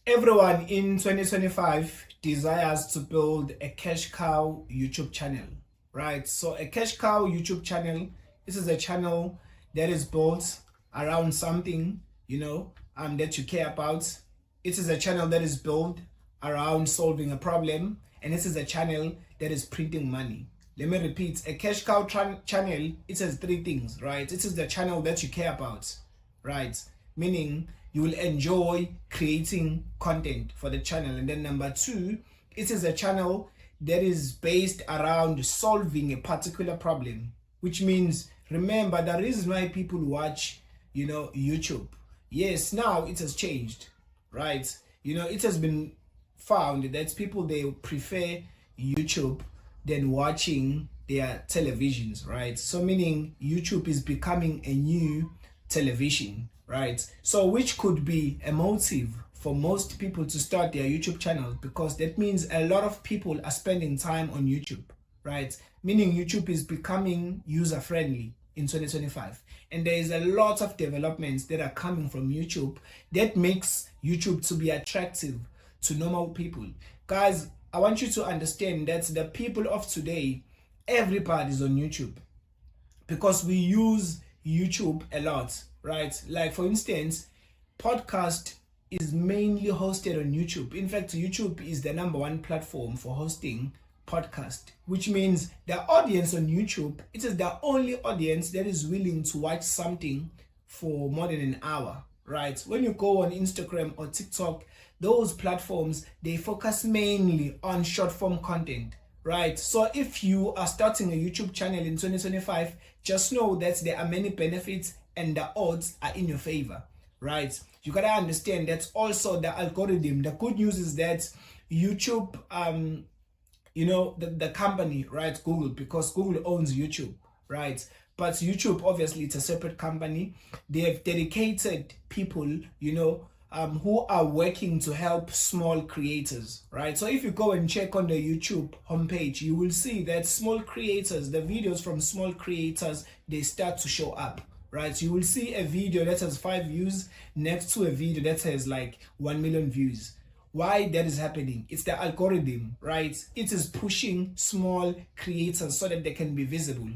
Everyone in 2025 desires to build a cash cow YouTube channel, right? So a cash cow YouTube channel, this is a channel that is built around something, that you care about. It is a channel that is built around solving a problem, and this is a channel that is printing money. Let me repeat, a cash cow channel, it has three things, right? It is the channel that you care about, right? Meaning you will enjoy creating content for the channel. And then number two, it is a channel that is based around solving a particular problem, which means, remember, the reason why people watch, YouTube. Yes, now it has changed, right? It has been found that people, they prefer YouTube than watching their televisions, right? So meaning YouTube is becoming a new television, right? So which could be a motive for most people to start their YouTube channel, because that means a lot of people are spending time on YouTube, right? Meaning YouTube is becoming user friendly in 2025, and there is a lot of developments that are coming from YouTube that makes YouTube to be attractive to normal people. Guys, I want you to understand that the people of today, everybody's on YouTube because we use YouTube a lot, right? Like for instance, podcast is mainly hosted on YouTube. In fact, YouTube is the number one platform for hosting podcast, which means the audience on YouTube, it is the only audience that is willing to watch something for more than an hour, right? When you go on Instagram or TikTok, those platforms, they focus mainly on short form content, right? So if you are starting a YouTube channel in 2025, just know that there are many benefits and the odds are in your favor, right? You gotta understand that also the algorithm. The good news is that YouTube, the company, right, Google, because Google owns YouTube, right? But YouTube, obviously, it's a separate company. They have dedicated people, who are working to help small creators, right? So if you go and check on the YouTube homepage, you will see that small creators, the videos from small creators, they start to show up, right? You will see a video that has 5 views next to a video that has like 1 million views. Why that is happening? It's the algorithm, right? It is pushing small creators so that they can be visible,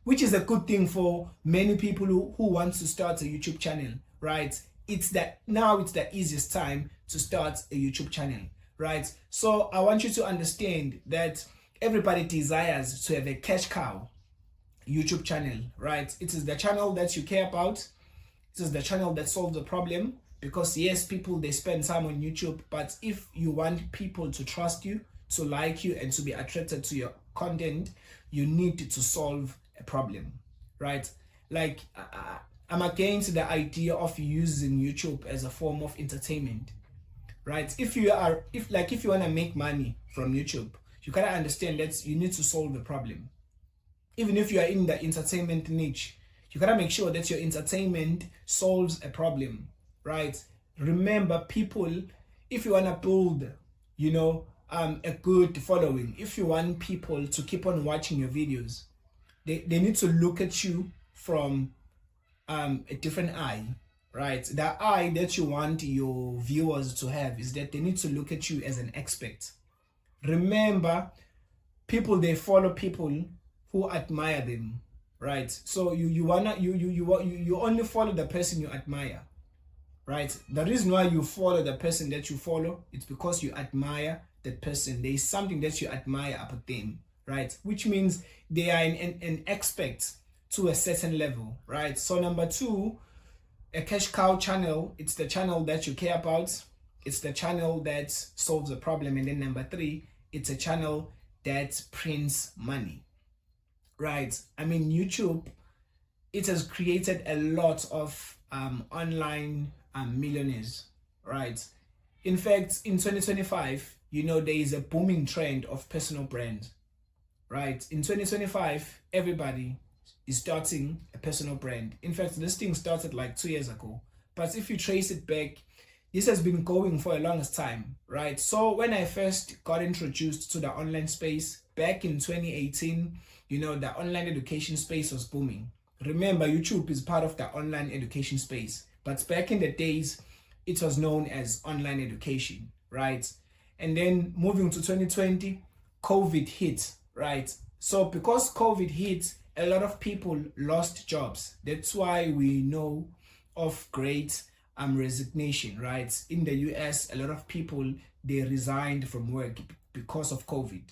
which is a good thing for many people who want to start a YouTube channel, right? It's the easiest time to start a YouTube channel, right? So I want you to understand that everybody desires to have a cash cow YouTube channel, right? It is the channel that you care about. It is the channel that solves the problem, because yes, people, they spend time on YouTube, but if you want people to trust you, to like you, and to be attracted to your content, you need to solve a problem, right? Like I'm against the idea of using YouTube as a form of entertainment, right? If you want to make money from YouTube, you gotta understand that you need to solve the problem. Even if you are in the entertainment niche, you gotta make sure that your entertainment solves a problem, right? Remember, people, if you wanna build, a good following, if you want people to keep on watching your videos, they need to look at you from a different eye, right? The eye that you want your viewers to have is that they need to look at you as an expert. Remember, people, they follow people who admire them, right? So you only follow the person you admire, right? The reason why you follow the person that you follow, it's because you admire that person. There is something that you admire about them, right? Which means they are an expert to a certain level, right? So number two, a cash cow channel, it's the channel that you care about. It's the channel that solves a problem. And then number three, it's a channel that prints money, right? I mean, YouTube, it has created a lot of online millionaires, right? In fact, in 2025, there is a booming trend of personal brand, right? In 2025, everybody is starting a personal brand. In fact, this thing started like 2 years ago. But if you trace it back, this has been going for a longest time, right? So when I first got introduced to the online space back in 2018, the online education space was booming. Remember, YouTube is part of the online education space. But back in the days, it was known as online education, right? And then moving to 2020, COVID hit, right? So because COVID hit, a lot of people lost jobs. That's why we know of great resignation, right? In the US, a lot of people, they resigned from work because of COVID,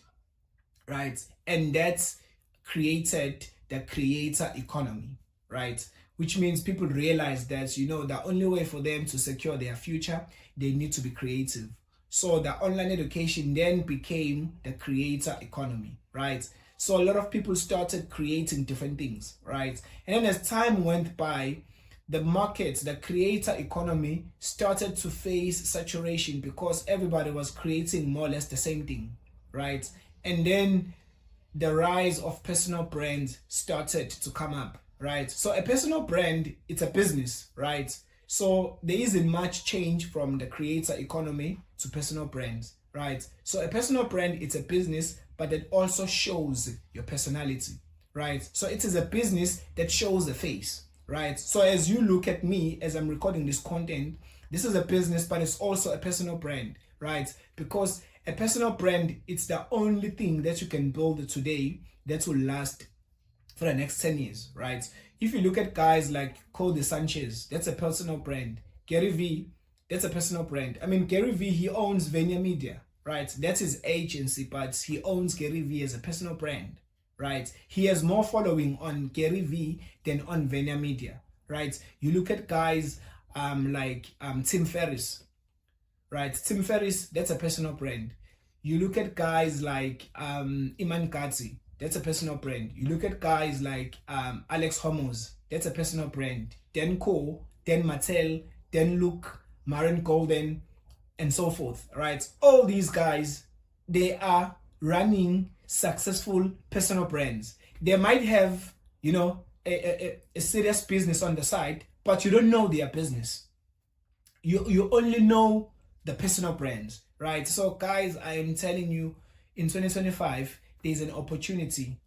right? And that's created the creator economy, right? Which means people realize that, the only way for them to secure their future, they need to be creative. So the online education then became the creator economy, right? So a lot of people started creating different things, right? And then as time went by, the market, the creator economy started to face saturation because everybody was creating more or less the same thing, right? And then the rise of personal brands started to come up, right? So a personal brand, it's a business, right? So there isn't much change from the creator economy to personal brands, right? So a personal brand, it's a business, but it also shows your personality, right? So it is a business that shows the face, right? So as you look at me as I'm recording this content, this is a business, but it's also a personal brand, right? Because a personal brand, it's the only thing that you can build today that will last for the next 10 years, right? If you look at guys like Cody Sanchez, that's a personal brand. Gary Vee, that's a personal brand. I mean, Gary Vee, he owns Venia Media, right? That's his agency, but he owns Gary Vee as a personal brand, right? He has more following on Gary Vee than on Venia Media, right? You look at guys like Tim Ferriss, right? Tim Ferriss, that's a personal brand. You look at guys like Iman Katsi, that's a personal brand. You look at guys like Alex Homos, that's a personal brand. Dan Cole, Dan Mattel, Dan Luke, Maren Golden, and so forth, right? All these guys, they are running successful personal brands. They might have, a serious business on the side, but you don't know their business. You only know the personal brands, right? So guys, I am telling you, in 2025, there's an opportunity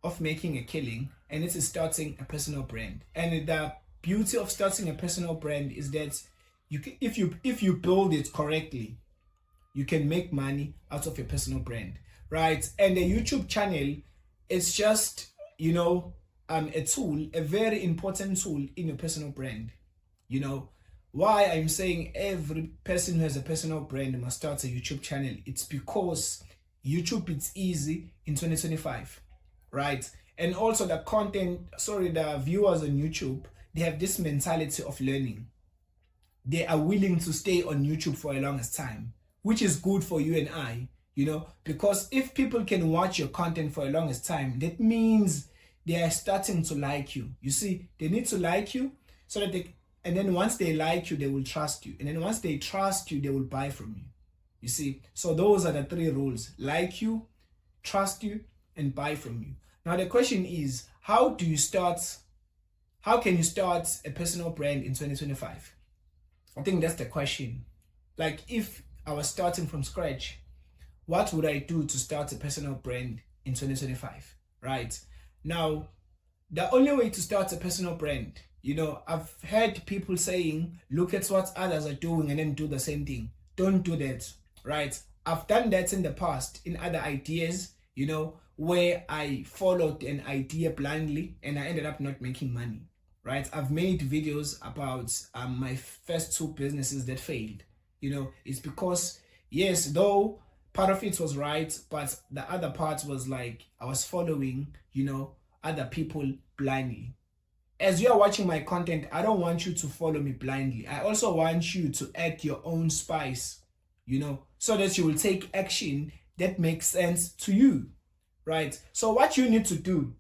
of making a killing, and it is starting a personal brand. And the beauty of starting a personal brand is that you can, if you build it correctly, you can make money out of your personal brand, right? And the YouTube channel is just, a tool, a very important tool in your personal brand. Why I'm saying every person who has a personal brand must start a YouTube channel. It's because YouTube, it's easy in 2025, right? And also the viewers on YouTube, they have this mentality of learning. They are willing to stay on YouTube for a longest time, which is good for you and I, because if people can watch your content for a longest time, that means they are starting to like you. You see, they need to like you so that and then once they like you, they will trust you. And then once they trust you, they will buy from you. You see, so those are the three rules: like you, trust you, and buy from you. Now the question is, how can you start a personal brand in 2025? I think that's the question. Like, if I was starting from scratch, what would I do to start a personal brand in 2025, right? Now, the only way to start a personal brand, I've heard people saying, look at what others are doing and then do the same thing. Don't do that, right? I've done that in the past in other ideas, where I followed an idea blindly and I ended up not making money, right? I've made videos about my first two businesses that failed. It's because, yes, though part of it was right, but the other part was like I was following, other people blindly. As you are watching my content, I don't want you to follow me blindly. I also want you to add your own spice, so that you will take action that makes sense to you, right? So what you need to do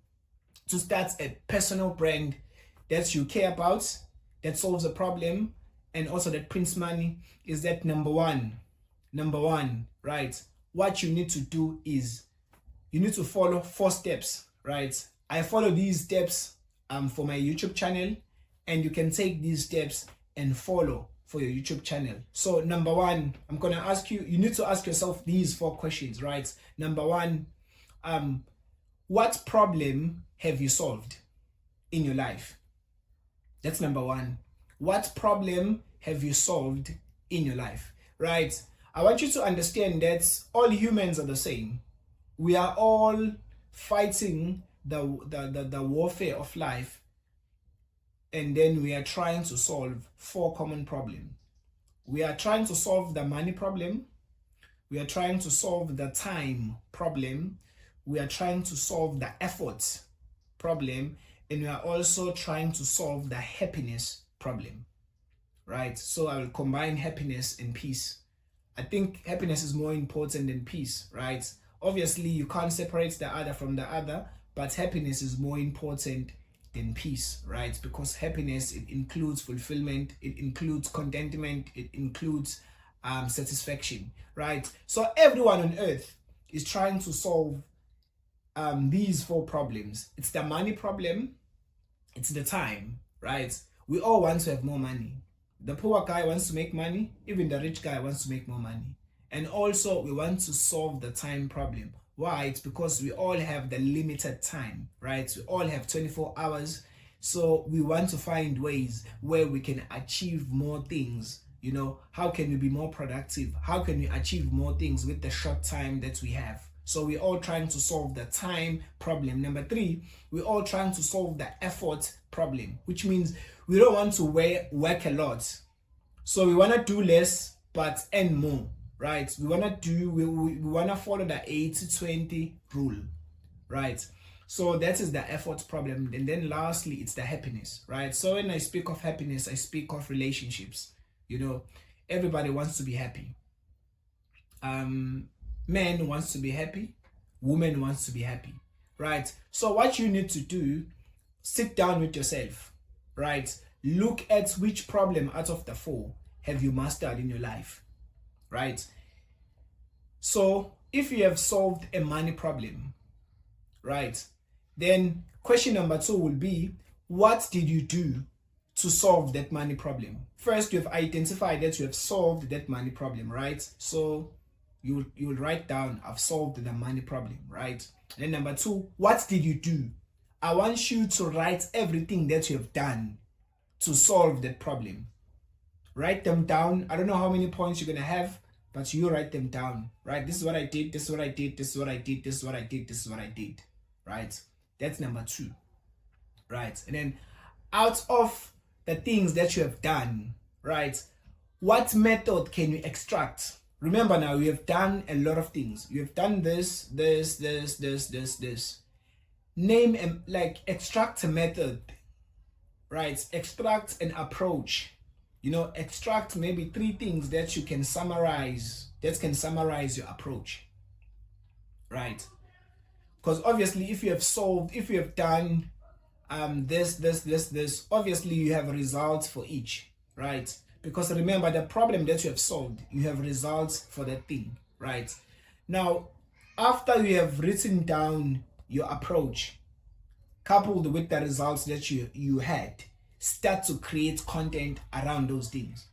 to start a personal brand that you care about, that solves a problem, and also that prints money is that number one, right? What you need to do is you need to follow 4 steps, right? I follow these steps for my YouTube channel, and you can take these steps and follow for your YouTube channel. So number 1, I'm gonna ask you, you need to ask yourself these 4 questions, right? Number 1, what problem have you solved in your life? That's number 1. What problem have you solved in your life, right? I want you to understand that all humans are the same. We are all fighting the warfare of life, and then we are trying to solve 4 common problems. We are trying to solve the money problem. We are trying to solve the time problem. We are trying to solve the effort problem. And we are also trying to solve the happiness problem, right? So I will combine happiness and peace. I think happiness is more important than peace, right? Obviously, you can't separate the other from the other, but happiness is more important than peace, right? Because happiness, it includes fulfillment, it includes contentment, it includes satisfaction, right? So everyone on earth is trying to solve these 4 problems. It's the money problem, it's the time, right? We all want to have more money. The poor guy wants to make money, even the rich guy wants to make more money. And also we want to solve the time problem. Why? It's because we all have the limited time, right? We all have 24 hours. So we want to find ways where we can achieve more things. You know, how can we be more productive? How can we achieve more things with the short time that we have? So we're all trying to solve the time problem. Number 3, we're all trying to solve the effort problem, which means we don't want to work a lot. So we want to do less but earn more, right? We want to follow the 80-20 rule, right? So that is the effort problem. And then lastly, it's the happiness, right? So when I speak of happiness, I speak of relationships. You know, everybody wants to be happy. Man wants to be happy, woman wants to be happy, right? So what you need to do, sit down with yourself, right? Look at which problem out of the 4 have you mastered in your life, right? So if you have solved a money problem, right, then question number 2 will be, what did you do to solve that money problem? First, you have identified that you have solved that money problem, right? So you will write down, I've solved the money problem, right? And then number 2, what did you do? I want you to write everything that you have done to solve that problem. Write them down. I don't know how many points you're gonna have, but you write them down, right? This is what I did, this is what I did, this is what I did, this is what I did, this is what I did, right? That's number 2, right? And then out of the things that you have done, right, what method can you extract? Remember now, you have done a lot of things. You have done this. Name and extract a method, right? Extract an approach. You know, extract maybe 3 things that you can summarize, that can summarize your approach, right? Because obviously if you have done this, obviously you have results for each, right? Because remember, the problem that you have solved, you have results for that thing, right? Now, after you have written down your approach, coupled with the results that you had, start to create content around those things,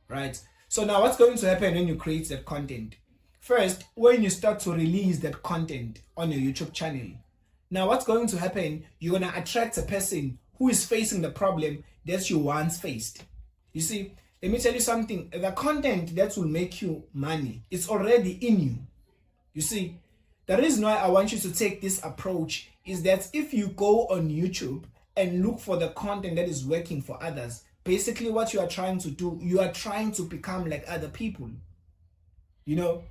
right? So now what's going to happen when you create that content? First, when you start to release that content on your YouTube channel, now what's going to happen? You're going to attract a person who is facing the problem that you once faced. You see, let me tell you something. The content that will make you money, it's already in you. You see, the reason why I want you to take this approach is that if you go on YouTube and look for the content that is working for others, basically what you are trying to do, you are trying to become like other people. You know,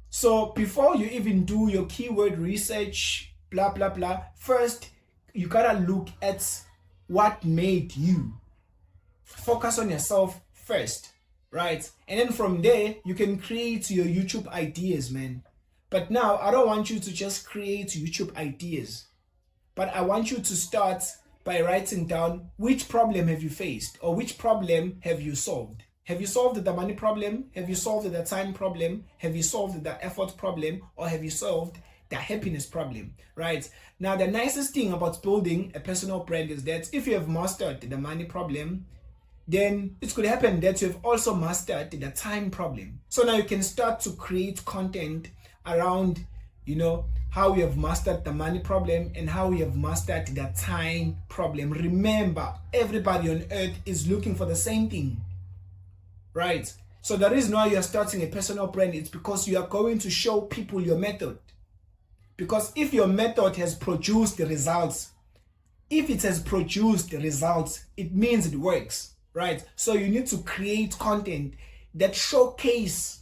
so before you even do your keyword research, blah, blah, blah, first, you gotta look at what made you. Focus on yourself first, right? And then from there, you can create your YouTube ideas, man. But now, I don't want you to just create YouTube ideas, but I want you to start by writing down which problem have you faced or which problem have you solved. Have you solved the money problem? Have you solved the time problem? Have you solved the effort problem? Or have you solved the happiness problem, right? Now, the nicest thing about building a personal brand is that if you have mastered the money problem, then it could happen that you have also mastered the time problem. So now you can start to create content around, you know, how you have mastered the money problem and how you have mastered the time problem. Remember, everybody on earth is looking for the same thing. right? So the reason why you are starting a personal brand is because you are going to show people your method. Because if your method has produced the results, if it has produced the results, it means it works, right? So you need to create content that showcase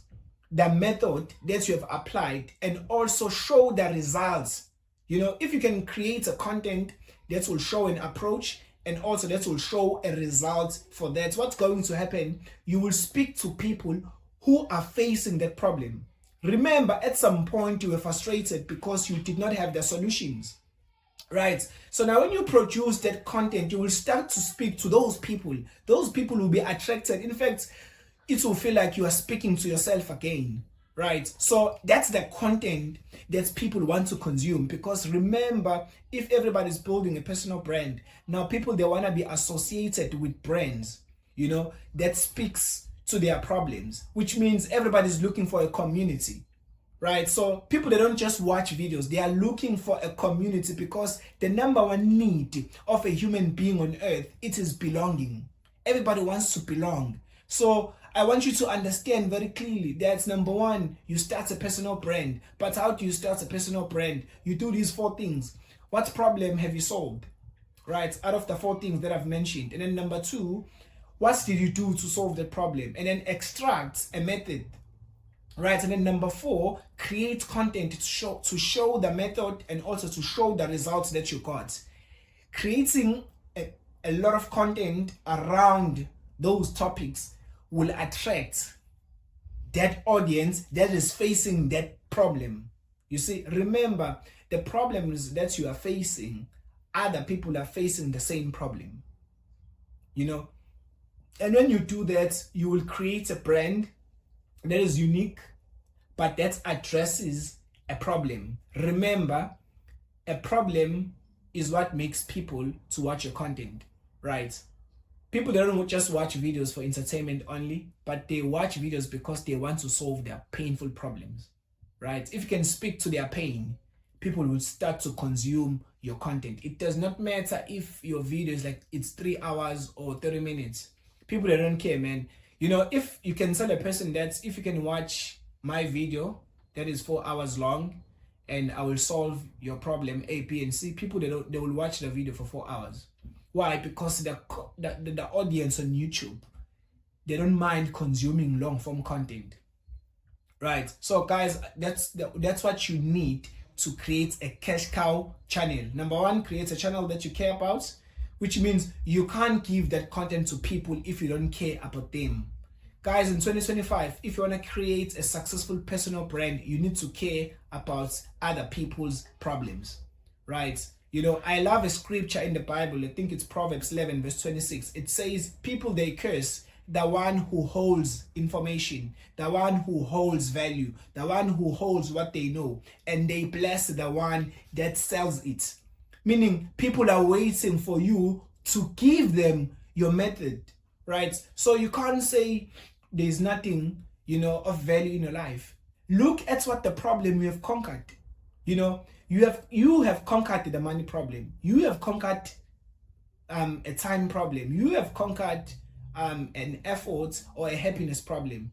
the method that you have applied and also show the results. You know, if you can create a content that will show an approach and also that will show a result for that, what's going to happen? You will speak to people who are facing that problem. Remember, at some point you were frustrated because you did not have the solutions, right? So now when you produce that content, you will start to speak to those people. Those people will be attracted. In fact, it will feel like you are speaking to yourself again, right? So that's the content that people want to consume. Because remember, if everybody's building a personal brand, now people, they want to be associated with brands, you know, that speaks to their problems, which means everybody's looking for a community, right? So people, they don't just watch videos, they are looking for a community, because the number one need of a human being on earth, it is belonging. Everybody wants to belong. So I want you to understand very clearly that number one, you start a personal brand. But how do you start a personal brand? You do these 4 things. What problem have you solved, right? Out of the 4 things that I've mentioned. And then number 2, what did you do to solve the problem? And then extract a method, right? And then number 4, create content to show the method and also to show the results that you got. Creating a lot of content around those topics will attract that audience that is facing that problem. You see, remember, the problems that you are facing, other people are facing the same problem, you know. And when you do that, you will create a brand that is unique, but that addresses a problem. Remember, a problem is what makes people to watch your content, right? People, they don't just watch videos for entertainment only, but they watch videos because they want to solve their painful problems, right? If you can speak to their pain, people will start to consume your content. It does not matter if your video is like it's 3 hours or 30 minutes. People, they don't care, man. You know, if you can tell a person that if you can watch my video that is 4 hours long and I will solve your problem A, B, and C, people, they will watch the video for 4 hours. Why? Because the audience on YouTube, they don't mind consuming long form content, right? So guys, that's what you need to create a cash cow channel. Number 1, create a channel that you care about, which means you can't give that content to people if you don't care about them. Guys, in 2025, if you want to create a successful personal brand, you need to care about other people's problems, right? You know, I love a scripture in the Bible. I think it's Proverbs 11 verse 26. It says, people, they curse the one who holds information, the one who holds value, the one who holds what they know, and they bless the one that sells it. Meaning, people are waiting for you to give them your method, right? So you can't say there's nothing, you know, of value in your life. Look at what the problem you have conquered. You know, you have conquered the money problem. You have conquered a time problem. You have conquered an effort or a happiness problem.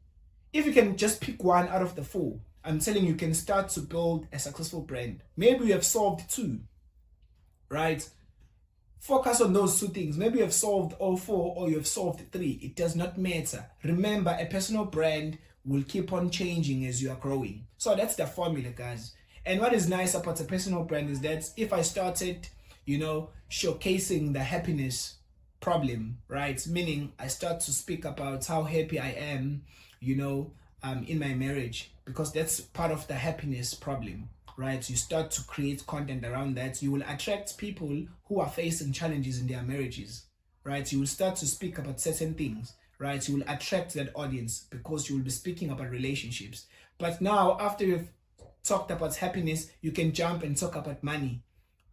If you can just pick one out of the 4, I'm telling you, you can start to build a successful brand. Maybe you have solved 2, right? Focus on those 2 things. Maybe you have solved all 4 or you have solved 3. It does not matter. Remember, a personal brand will keep on changing as you are growing. So that's the formula, guys. And what is nice about a personal brand is that if I started, you know, showcasing the happiness problem, right? Meaning I start to speak about how happy I am, you know, in my marriage, because that's part of the happiness problem, right? You start to create content around that. You will attract people who are facing challenges in their marriages, right? You will start to speak about certain things, right? You will attract that audience because you will be speaking about relationships. But now, after you've talked about happiness, you can jump and talk about money,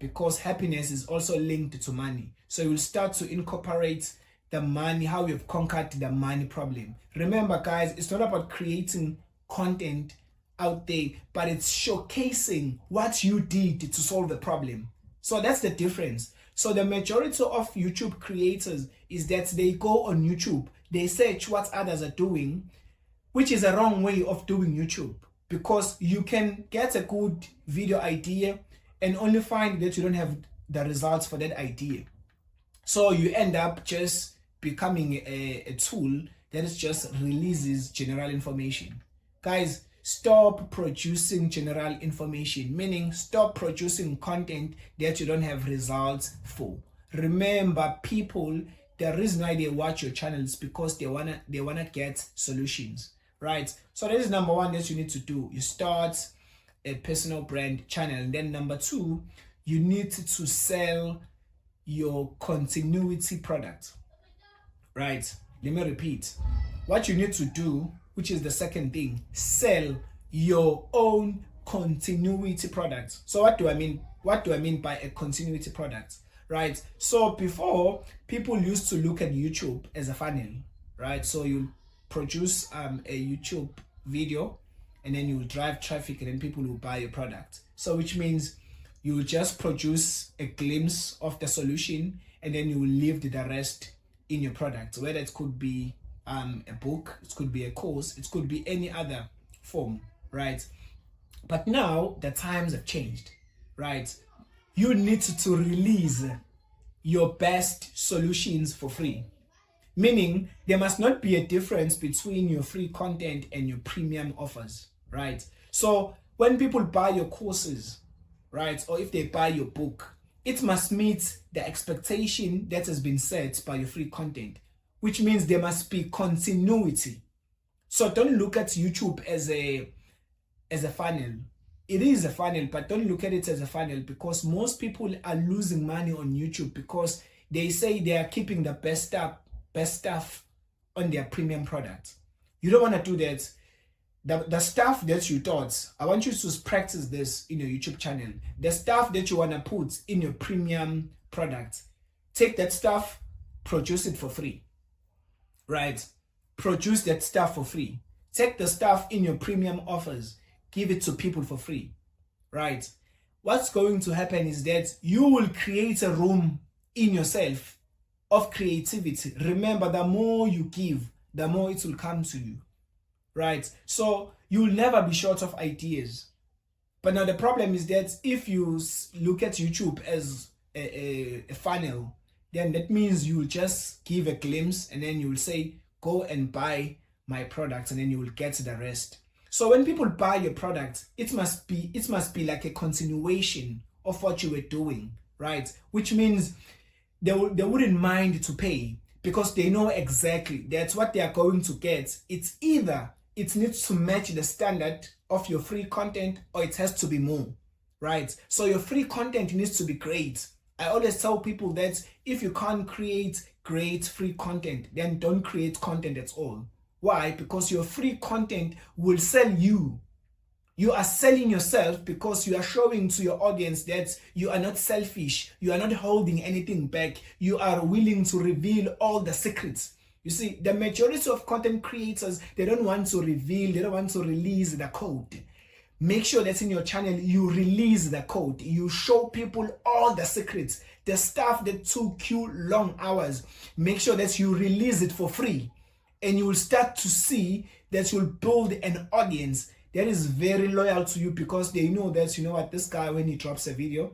because happiness is also linked to money. So you will start to incorporate the money, how you've conquered the money problem. Remember, guys, it's not about creating content out there, but it's showcasing what you did to solve the problem. So that's the difference. So the majority of YouTube creators is that they go on YouTube, they search what others are doing, which is a wrong way of doing YouTube, because you can get a good video idea and only find that you don't have the results for that idea. So you end up just becoming a tool that is just releases general information. Guys, stop producing general information, meaning stop producing content that you don't have results for. Remember, people, the reason why they watch your channel is because they wanna get solutions, right? So that is number one that you need to do. You start a personal brand channel, and then number two, you need to sell your continuity product, right? Let me repeat. What you need to do, which is the second thing, sell your own continuity product. So what do I mean? What do I mean by a continuity product, right? So before, people used to look at YouTube as a funnel, right? So you produce a YouTube video, and then you will drive traffic, and then people will buy your product. So which means you will just produce a glimpse of the solution, and then you will leave the rest in your product, whether it could be a book, it could be a course, it could be any other form, right? But now the times have changed, right? You need to release your best solutions for free, meaning there must not be a difference between your free content and your premium offers, right? So when people buy your courses, right, or if they buy your book, it must meet the expectation that has been set by your free content, which means there must be continuity. So don't look at YouTube as a funnel. It is a funnel, but don't look at it as a funnel, because most people are losing money on YouTube because they say they are keeping the best stuff on their premium product. You don't want to do that. The stuff that you thought, I want you to practice this in your YouTube channel. The stuff that you want to put in your premium product, take that stuff, produce it for free, right? Produce that stuff for free. Take the stuff in your premium offers, give it to people for free, right? What's going to happen is that you will create a room in yourself of creativity. Remember, the more you give, the more it will come to you, right? So you'll never be short of ideas. But now the problem is that if you look at YouTube as a funnel, then that means you'll just give a glimpse, and then you'll say, go and buy my product, and then you will get the rest. So when people buy your product, it must be like a continuation of what you were doing, right? Which means they wouldn't mind to pay, because they know exactly that's what they are going to get. It's either it needs to match the standard of your free content, or it has to be more, right? So your free content needs to be great. I always tell people that if you can't create great free content, then don't create content at all. Why? Because your free content will sell you. You are selling yourself, because you are showing to your audience that you are not selfish. You are not holding anything back. You are willing to reveal all the secrets. You see, the majority of content creators, they don't want to reveal, they don't want to release the code. Make sure that in your channel, you release the code. You show people all the secrets, the stuff that took you long hours. Make sure that you release it for free. And you will start to see that you'll build an audience that is very loyal to you, because they know that, you know what, this guy, when he drops a video,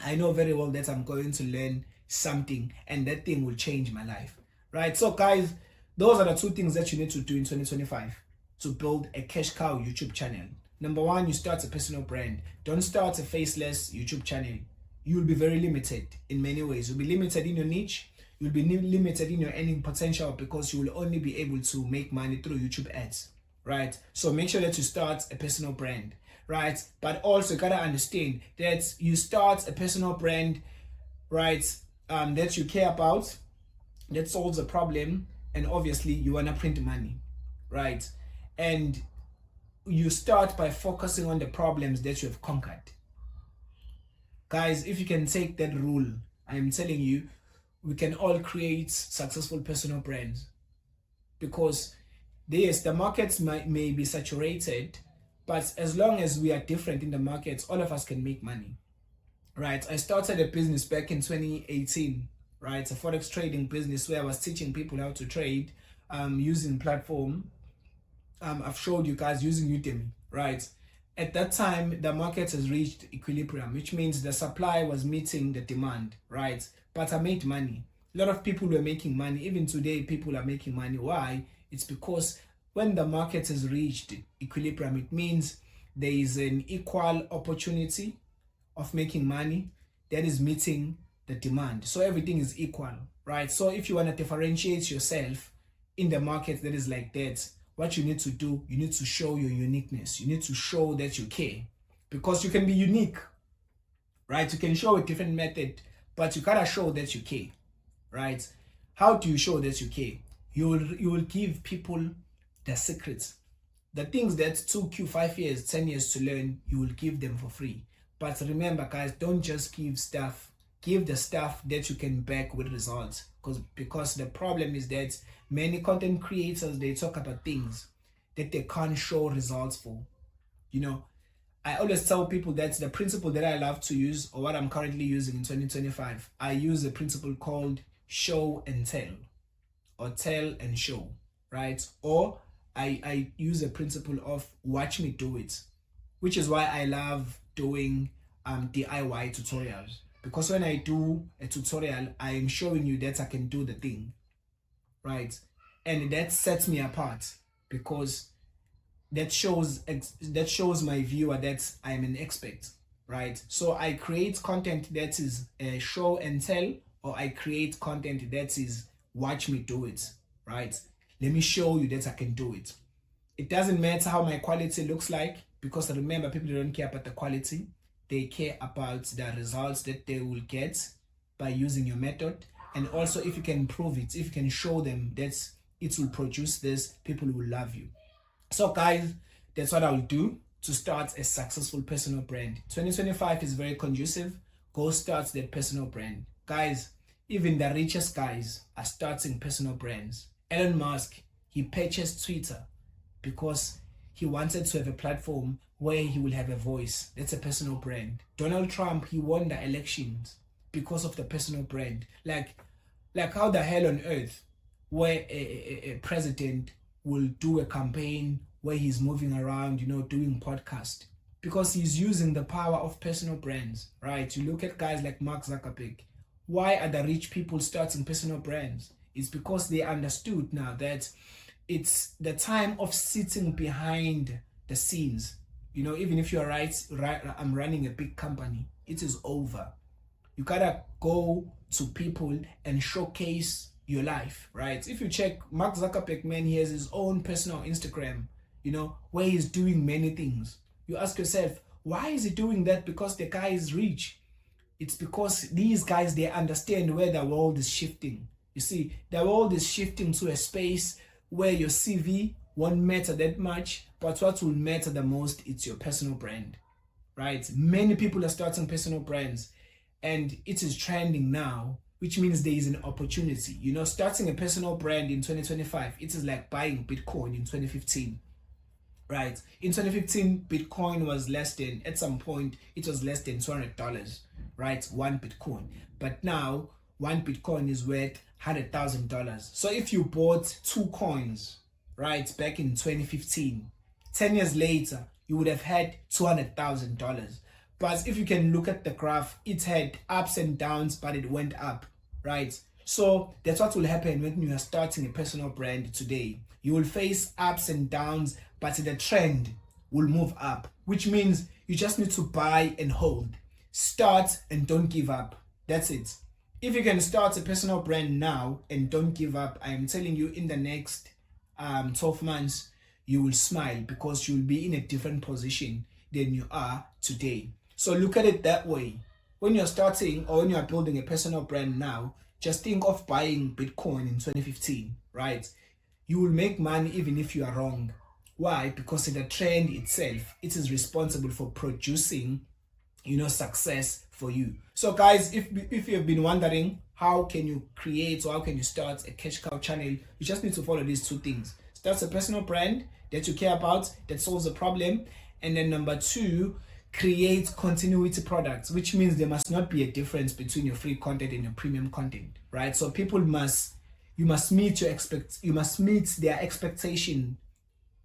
I know very well that I'm going to learn something, and that thing will change my life, right? So guys, those are the two things that you need to do in 2025 to build a cash cow YouTube channel. Number one, you start a personal brand. Don't start a faceless YouTube channel. You will be very limited in many ways. You'll be limited in your niche. You'll be limited in your earning potential, because you will only be able to make money through YouTube ads, right? So make sure that you start a personal brand, right? But also gotta understand that you start a personal brand, right, that you care about, that solves a problem, and obviously you wanna print money, right? And you start by focusing on the problems that you have conquered. Guys, if you can take that rule, I'm telling you, we can all create successful personal brands, because yes, the markets may be saturated, but as long as we are different in the markets, all of us can make money, right? I started a business back in 2018, right? A forex trading business where I was teaching people how to trade using platform, I've showed you guys using Udemy, right? At that time, the market has reached equilibrium, which means the supply was meeting the demand, right? But I made money. A lot of people were making money. Even today, people are making money. Why? It's because when the market has reached equilibrium, it means there is an equal opportunity of making money that is meeting the demand. So everything is equal, right? So if you want to differentiate yourself in the market that is like that, what you need to do, you need to show your uniqueness. You need to show that you care, because you can be unique, right? You can show a different method, but you gotta show that you care, right? How do you show that you care? You will give people the secrets, the things that took you 5 years, 10 years to learn. You will give them for free. But remember, guys, don't just give stuff. Give the stuff that you can back with results. Because the problem is that many content creators, they talk about things that they can't show results for. You know, I always tell people that the principle that I love to use, or what I'm currently using in 2025, I use a principle called show and tell, or tell and show, right? Or I use a principle of watch me do it, which is why I love doing DIY tutorials, because when I do a tutorial, I am showing you that I can do the thing, right? And that sets me apart, because that shows my viewer that I'm an expert, right? So I create content that is a show and tell, or I create content that is watch me do it, right? Let me show you that I can do it. It doesn't matter how my quality looks like, because remember, people don't care about the quality. They care about the results that they will get by using your method. And also, if you can improve it, if you can show them that it will produce this, people will love you. So guys, that's what I'll do to start a successful personal brand. 2025 is very conducive. Go start that personal brand. Guys, even the richest guys are starting personal brands. Elon Musk, he purchased Twitter because he wanted to have a platform where he will have a voice. That's a personal brand. Donald Trump, he won the elections because of the personal brand. Like how the hell on earth where a president will do a campaign where he's moving around, doing podcast, because he's using the power of personal brands, right? You look at guys like Mark Zuckerberg. Why are the rich people starting personal brands? It's because they understood now that it's the time of sitting behind the scenes. Even if you're right, I'm running a big company, it is over. You gotta go to people and showcase your life, right? If you check Mark Zuckerberg, man, he has his own personal Instagram, where he's doing many things. You ask yourself, why is he doing that? Because the guy is rich. It's because these guys, they understand where the world is shifting. You see, the world is shifting to a space where your CV won't matter that much, but what will matter the most, it's your personal brand, right? Many people are starting personal brands, and it is trending now, which means there is an opportunity. Starting a personal brand in 2025, it is like buying Bitcoin in 2015. Right. In 2015, Bitcoin was at some point, it was less than $200, right? One Bitcoin. But now, one Bitcoin is worth $100,000. So if you bought 2 coins, right, back in 2015, 10 years later, you would have had $200,000. But if you can look at the graph, it had ups and downs, but it went up, right? So that's what will happen when you are starting a personal brand today. You will face ups and downs, but the trend will move up, which means you just need to buy and hold. Start and don't give up. That's it. If you can start a personal brand now and don't give up, I am telling you, in the next 12 months, you will smile, because you'll be in a different position than you are today. So look at it that way. When you're starting, or when you're building a personal brand now, just think of buying Bitcoin in 2015, right? You will make money even if you are wrong. Why? Because the trend itself, it is responsible for producing, success for you. So guys, if you've been wondering how can you create, or how can you start a cash cow channel, you just need to follow these 2 things. Start a personal brand that you care about, that solves a problem. And then number 2, create continuity products, which means there must not be a difference between your free content and your premium content, right? So people must you must meet their expectation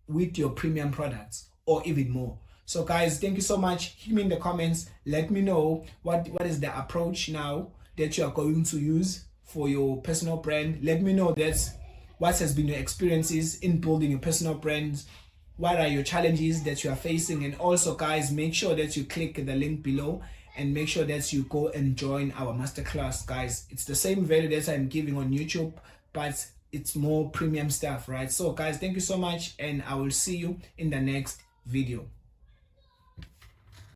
with your premium products or even more. So guys, thank you so much. Hit me in the comments. Let me know what is the approach now that you are going to use for your personal brand. Let me know what has been your experiences in building your personal brand. What are your challenges that you are facing? And also guys, make sure that you click the link below and make sure that you go and join our masterclass, guys. It's the same value that I'm giving on YouTube, but it's more premium stuff, right? So guys, thank you so much, and I will see you in the next video.